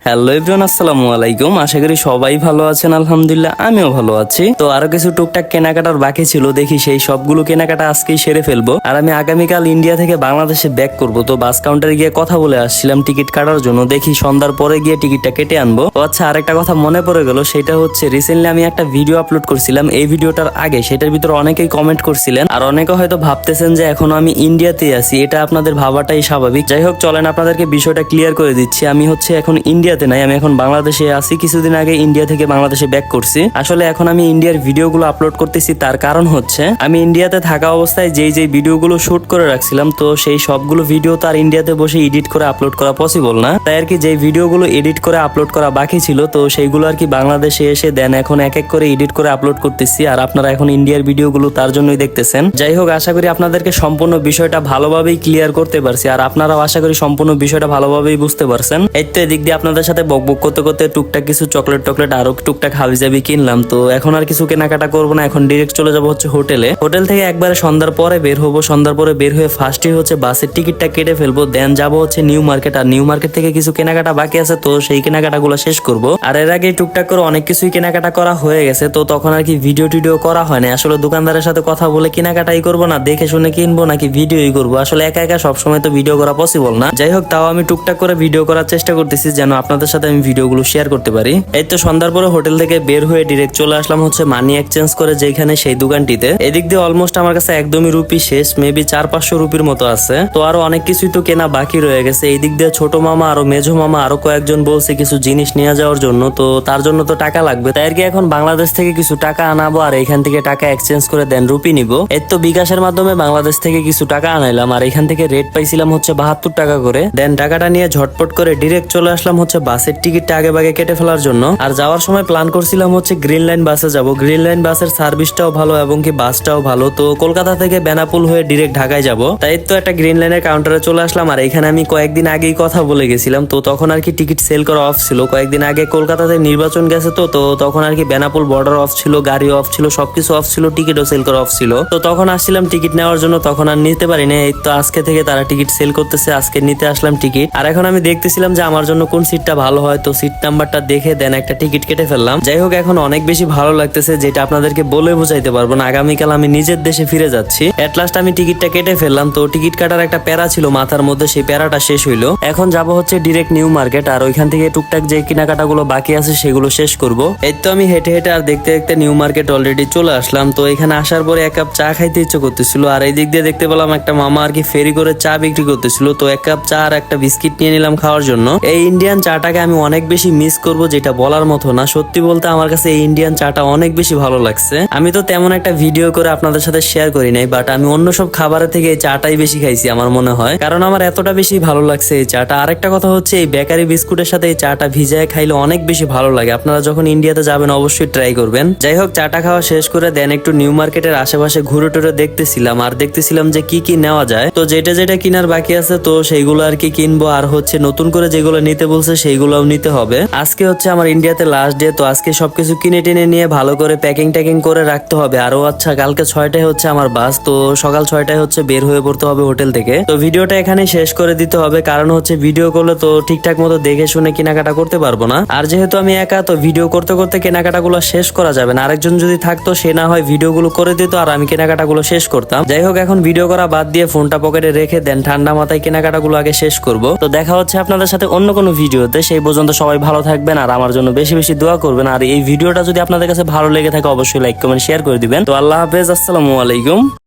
Hello everyone, আসসালামু আলাইকুম। আশা করি সবাই ভালো আছেন। আলহামদুলিল্লাহ আমিও ভালো আছি। তো আরো কিছু টুকটাক কেনাকাটার বাকি ছিল, দেখি সেই সবগুলো কেনাকাটা আজকেই সেরে ফেলবো। আর আমি আগামীকাল ইন্ডিয়া থেকে বাংলাদেশে ব্যাক করব। তো বাস কাউন্টারে গিয়ে কথা বলে আসছিলাম টিকিট কাটার জন্য, দেখি সন্ধ্যার পরে গিয়ে টিকিটটা কেটে আনবো। তো আচ্ছা, আরেকটা কথা মনে পড়ে গেল, সেটা হচ্ছে রিসেন্টলি আমি একটা ভিডিও আপলোড করছিলাম। এই ভিডিওটার আগে সেটার ভিতরে অনেকেই কমেন্ট করছিলেন, আর অনেকে হয়তো ভাবতেছেন যে এখনো আমি ইন্ডিয়াতেই আছি। এটা আপনাদের ভাবাটাই স্বাভাবিক। যাই হোক, চলেন আপনাদেরকে বিষয়টা ক্লিয়ার করে দিচ্ছি। আমি হচ্ছে এখন ইন্ডিয়াতে নাই, আমি এখন বাংলাদেশে আছি। কিছুদিন আগে ইন্ডিয়া থেকে বাংলাদেশে ব্যাক করছি। আসলে এখন আমি ইন্ডিয়ার ভিডিওগুলো আপলোড করতেছি, তার কারণ হচ্ছে আমি ইন্ডিয়াতে থাকা অবস্থায় যেই ভিডিওগুলো শুট করে রাখছিলাম, তো সেই সবগুলো ভিডিও তো আর ইন্ডিয়াতে বসে এডিট করে আপলোড করা পসিবল না। তাই আর কি যেই ভিডিওগুলো এডিট করে আপলোড করা বাকি ছিল, তো সেইগুলো আর কি বাংলাদেশে এসে দেন এখন এক এক করে এডিট করে আপলোড করতেছি। আর আপনারা এখন ইন্ডিয়ার ভিডিওগুলো তার জন্যই দেখতেছেন। যাই হোক, আশা করি আপনাদেরকে সম্পূর্ণ বিষয়টা ভালোভাবেই ক্লিয়ার করতে পারছি, আর আপনারাও আশা করি সম্পূর্ণ বিষয়টা ভালোভাবেই বুঝতে পারছেন। এই তো এদিক দিয়ে আপনাদের সাথে বকবক করতে করতে টুকটাক কিছু চকলেট আরো টুকটাক হাবিজাবি কিনলাম। তো এখন আর কিছু কেনাকাটা করবো না, এখন ডিরেক্ট চলে যাবো হচ্ছে হোটেলে। হোটেল থেকে একবারে সন্ধ্যার পরে বের হবো। সন্ধ্যার পরে বের হয়ে ফার্স্টে হচ্ছে বাসের টিকিটটা কেটে ফেলবো, দেন যাবো হচ্ছে নিউ মার্কেট। আর নিউ মার্কেট থেকে কিছু কেনাকাটা বাকি আছে, তো সেই কেনাকাটা গুলো শেষ করবো। আর এর আগে টুকটাক করে অনেক কিছুই কেনাকাটা করা হয়ে গেছে, তো তখন আর কি ভিডিও টিডিও করা হয় না। আসলে দোকানদারের সাথে কথা বলে কেনাকাটাই করবো না, দেখে শুনে কিনবো নাকি ভিডিওই করবো। আসলে একা একা সবসময় তো ভিডিও করা পসিবল না। যাই হোক, তাও আমি টুকটাক করে ভিডিও করার চেষ্টা করতেছি, যেন আপনাদের সাথে আমি ভিডিওগুলো শেয়ার করতে পারি। এই তো সন্ধ্যার পরে হোটেল থেকে বের হয়ে ডিরেক্ট চলে আসলাম হচ্ছে মানি এক্সচেঞ্জ করে যেখানে সেই দোকানটিতে। এদিক দিয়ে অলমোস্ট আমার কাছে একদমই রুপি শেষ, মেবি 400-500 রুপির মতো আছে। তো আরো অনেক কিছুই তো কেনা বাকি রয়ে গেছে। এই দিক দিয়ে ছোট মামা আরো মেঝো মামা আরো কয়েকজন বলছে কিছু জিনিস নিয়ে যাওয়ার জন্য, তো তার জন্য তো টাকা লাগবে। তাই আর কি এখন বাংলাদেশ থেকে কিছু টাকা আনাবো, আর এখান থেকে টাকা এক্সচেঞ্জ করে দেন রুপি নিব। এর তো বিকাশের মাধ্যমে বাংলাদেশ থেকে কিছু টাকা আনাইলাম, আর এখান থেকে রেট পাইছিলাম হচ্ছে 72 টাকা করে। দেন টাকাটা নিয়ে ঝটপট করে ডিরেক্ট চলে আসলাম হচ্ছে বাসের টিকিটটা আগে ভাগে কেটে ফেলার জন্য। আর যাওয়ার সময় প্ল্যান করছিলাম হচ্ছে গ্রিন লাইন বাসে যাব। গ্রিন লাইন বাসের সার্ভিসটাও ভালো এবং কি বাসটাও ভালো। তো কলকাতা থেকে বেনাপুল হয়ে ডিরেক্ট ঢাকায় যাব। তাই তো একটা গ্রিন লাইনের কাউন্টারে চলে আসলাম। আর এখানে আমি কয়েকদিন আগেই কথা বলে গেছিলাম, তো তখন আর কি টিকিট সেল করা অফ ছিল। কয়েকদিন আগে কলকাতাতে নির্বাচন গেছে, তো তখন আর কি বেনাপুল বর্ডার অফ ছিল, গাড়ি অফ ছিল, সবকিছু অফ ছিল, টিকিটও সেল করা অফ ছিল। তো তখন আসছিলাম টিকিট নেওয়ার জন্য, তখন আর নিতে পারি না। এই তো আজকে থেকে তারা টিকিট সেল করতেছে, আজকে নিতে আসলাম টিকিট। আর এখন আমি দেখতেছিলাম যে আমার জন্য কোন সিটটা ভালো হয়, তো সিট নাম্বারটা দেখে দেন একটা টিকিট কেটে ফেললাম। যাই হোক, এখন অনেক বেশি ভালো লাগতেছে, যেটা আপনাদেরকে বলে বোঝাইতে পারবো না। আগামীকাল আমি নিজের দেশে ফিরে যাচ্ছি। এট লাস্ট আমি টিকিটটা কেটে ফেললাম। তো টিকিট কাটার একটা প্যারা ছিল মাথার মধ্যে, সেই প্যারাটা শেষ হইলো। এখন যাব হচ্ছে ডিরেক্ট নিউ মার্কেট, আর ওইখান থেকে টুকটাক যে কেনাকাটা গুলো বাকি আছে সেগুলো শেষ করব। এই তো আমি হেঁটে হেঁটে আর দেখতে দেখতে নিউ মার্কেট অলরেডি চলে আসলাম। তো এখানে আসার পরে এক কাপ চা খাইতে ইচ্ছে করতেছিল, আর এই দিক দিয়ে দেখতে পেলাম একটা মামা আর কি ফেরি করে চা বিক্রি করতেছিল। তো এক কাপ চা আর একটা বিস্কিট নিয়ে নিলাম খাওয়ার জন্য। এই ইন্ডিয়ান চাটাকে আমি অনেক বেশি মিস করব, যেটা বলার মতো না। সত্যি বলতে আমার কাছে এই ইন্ডিয়ান চাটা অনেক বেশি ভালো লাগছে। আমি তো তেমন একটা ভিডিও করে আপনাদের সাথে শেয়ার করি নাই, বাট আমি অন্য সব খাবারের থেকে এই চাটাই বেশি খাইছি আমার মনে হয়, কারণ আমার এতটা বেশি ভালো লাগছে এই চাটা। আরেকটা কথা হচ্ছে, এই বেকারি বিস্কুটের সাথে এই চাটা ভিজায় খাইলে অনেক বেশি ভালো লাগে। আপনারা যখন ইন্ডিয়াতে যাবেন অবশ্যই ট্রাই করবেন। যাই হোক, চাটা খাওয়া শেষ করে দেন একটু নিউ মার্কেটের আশেপাশে ঘুরে টুরে দেখতেছিলাম, আর দেখতেছিলাম যে কি কি নেওয়া যায়। তো যেটা যেটা কেনার বাকি আছে, তো সেইগুলো আর কি কিনবো। আর হচ্ছে নতুন করে যেগুলো নিতে বলছে সেইগুলোও নিতে হবে। আজকে হচ্ছে আমার ইন্ডিয়াতে লাস্ট ডে, তো আজকে সবকিছু কিনে টেনে নিয়ে ভালো করে প্যাকিং ট্যাকিং করে রাখতে হবে। আরো আচ্ছা, কালকে 6টায় হচ্ছে আমার বাস, তো সকাল 6টায় হচ্ছে বের হয়ে পড়তে হবে হোটেল থেকে। তো ভিডিওটা এখানে শেষ করে দিতে হবে, কারণ হচ্ছে ভিডিও করলে তো ঠিকঠাক মতো দেখে শুনে কেনাকাটা করতে পারবো না। আর যেহেতু আমি একা, তো ভিডিও করতে করতে কেনাকাটা গুলো শেষ করা যাবে না। আরেকজন যদি থাকতো, সে না হয় ভিডিও গুলো করে দিত আর আমি কেনাকাটা গুলো শেষ করতাম। যাই হোক, এখন ভিডিও করা বাদ দিয়ে ফোনটা পকেটে রেখে দেন ঠান্ডা মাথায় কেনাকাটা গুলো আগে শেষ করব। তো দেখা হচ্ছে আপনাদের সাথে অন্য কোনো ভিডিওতে। সেই পর্যন্ত সবাই ভালো থাকবেন, আর আমার জন্য বেশি বেশি দোয়া করবেন। আর এই ভিডিওটা যদি আপনাদের কাছে ভালো লেগে থাকে, অবশ্যই লাইক কমেন্ট শেয়ার করে দিবেন। তো আল্লাহ হাফেজ, আসসালামু আলাইকুম।